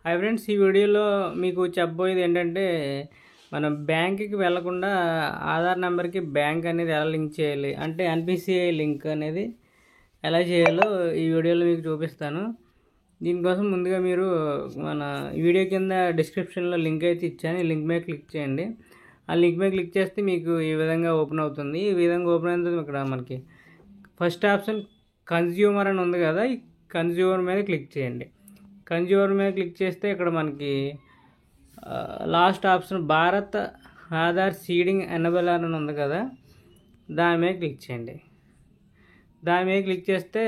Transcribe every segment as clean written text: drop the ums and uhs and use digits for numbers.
Hi friends, ఈ వీడియోలో మీకు చెప్పబోయేది ఏంటంటే మనం బ్యాంక్కి వెళ్ళకుండా ఆధార్ నెంబర్కి బ్యాంక్ అనేది ఎలా లింక్ చేయాలి అంటే ఎన్పిసిఐ లింక్ అనేది ఎలా చేయాలో ఈ వీడియోలో మీకు చూపిస్తాను. దీనికోసం ముందుగా మీరు మన వీడియో కింద డిస్క్రిప్షన్లో లింక్ అయితే ఇచ్చాను. ఈ లింక్ మీద క్లిక్ చేయండి. ఆ లింక్ మీద క్లిక్ చేస్తే మీకు ఈ విధంగా ఓపెన్ అవుతుంది. ఈ విధంగా ఓపెన్ అయిన తర్వాత ఇక్కడ మనకి ఫస్ట్ ఆప్షన్ కన్జ్యూమర్ అని ఉంది కదా, ఈ కన్జ్యూమర్ మీద క్లిక్ చేయండి. కన్జ్యూమర్ మీద క్లిక్ చేస్తే ఇక్కడ మనకి last option Bharat Aadhaar seeding enable అని ఉంది కదా, దాని మీద క్లిక్ చేయండి. దాని మీద క్లిక్ చేస్తే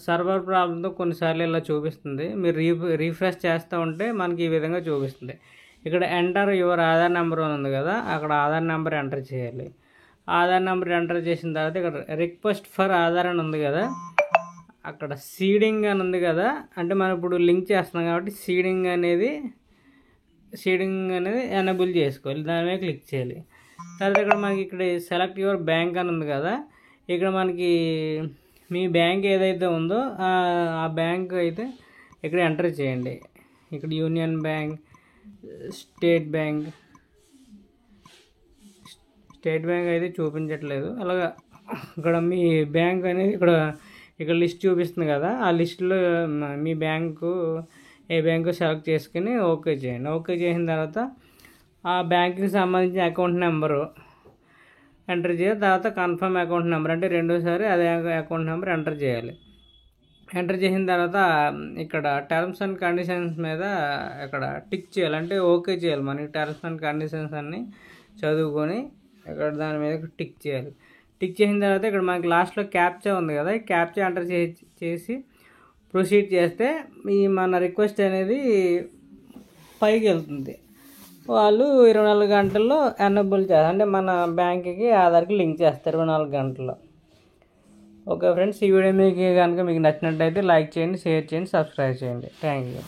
సర్వర్ ప్రాబ్లంతో కొన్నిసార్లు ఇలా చూపిస్తుంది. మీరు రీఫ్రెష్ చేస్తూ ఉంటే మనకి ఈ విధంగా చూపిస్తుంది. ఇక్కడ ఎంటర్ యువర్ ఆధార్ నెంబర్ అని ఉంది కదా, అక్కడ ఆధార్ నెంబర్ ఎంటర్ చేయాలి. ఆధార్ నెంబర్ ఎంటర్ చేసిన తర్వాత ఇక్కడ రిక్వెస్ట్ ఫర్ ఆధార్ అని ఉంది కదా, అక్కడ సీడింగ్ అని ఉంది కదా, అంటే మనం ఇప్పుడు లింక్ చేస్తున్నాం కాబట్టి సీడింగ్ అనేది ఎనేబుల్ చేసుకోవాలి. దాని మీద క్లిక్ చేయాలి. తర్వాత ఇక్కడ మనకి ఇక్కడ సెలెక్ట్ యువర్ బ్యాంక్ అని ఉంది కదా, ఇక్కడ మనకి మీ బ్యాంక్ ఏదైతే ఉందో ఆ బ్యాంక్ అయితే ఇక్కడ ఎంటర్ చేయండి. ఇక్కడ యూనియన్ బ్యాంక్, స్టేట్ బ్యాంక్ అయితే చూపించట్లేదు. అలాగా ఇక్కడ మీ బ్యాంక్ అనేది ఇక్కడ లిస్ట్ చూపిస్తుంది కదా, ఆ లిస్టులో మీ బ్యాంకు ఏ బ్యాంకు సెలెక్ట్ చేసుకుని ఓకే చేయండి. ఓకే చేసిన తర్వాత ఆ బ్యాంకుకి సంబంధించిన అకౌంట్ నెంబరు ఎంటర్ చేయాలి. తర్వాత కన్ఫర్మ్ అకౌంట్ నెంబర్ అంటే రెండోసారి అదే అకౌంట్ నెంబర్ ఎంటర్ చేయాలి. ఎంటర్ చేసిన తర్వాత ఇక్కడ టర్మ్స్ అండ్ కండిషన్స్ మీద ఇక్కడ టిక్ చేయాలి, అంటే ఓకే చేయాలి. మనకి టర్మ్స్ అండ్ కండిషన్స్ అన్నీ చదువుకొని ఇక్కడ దాని మీద టిక్ చేయాలి. టిక్ చేసిన తర్వాత ఇక్కడ మనకి లాస్ట్లో క్యాప్చా ఉంది కదా, ఈ క్యాప్చా ఎంటర్ చేసి ప్రొసీడ్ చేస్తే ఈ మన రిక్వెస్ట్ అనేది పైకి వెళ్తుంది. వాళ్ళు 24 గంటల్లో ఎనేబుల్ చేస్తారు, అంటే మన బ్యాంక్కి ఆధార్కి లింక్ చేస్తారు 24 గంటల్లో. ఓకే ఫ్రెండ్స్, ఈ వీడియో మీకు కనుక మీకు నచ్చినట్టయితే లైక్ చేయండి, షేర్ చేయండి, సబ్స్క్రైబ్ చేయండి. Thank you.